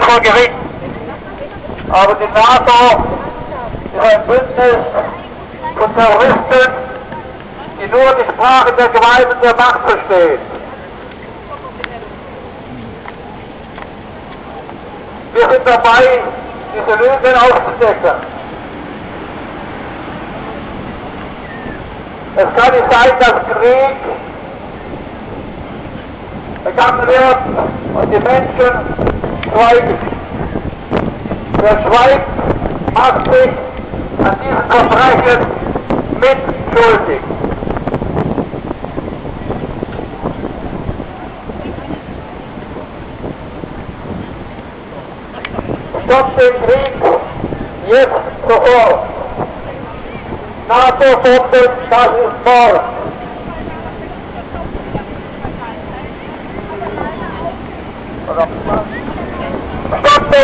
vor Gericht. Aber die NATO ist ein Bündnis von Terroristen, die nur die Sprache der Gewalt und der Macht verstehen. Wir sind dabei, diese Lügen aufzudecken. Es kann nicht sein, dass Krieg begangen wird und die Menschen schweigen. Wer schweigt, macht sich an diesem Verbrechen mitschuldig. Stoppt den Krieg jetzt sofort. NATO-Verbot, das ist Mord.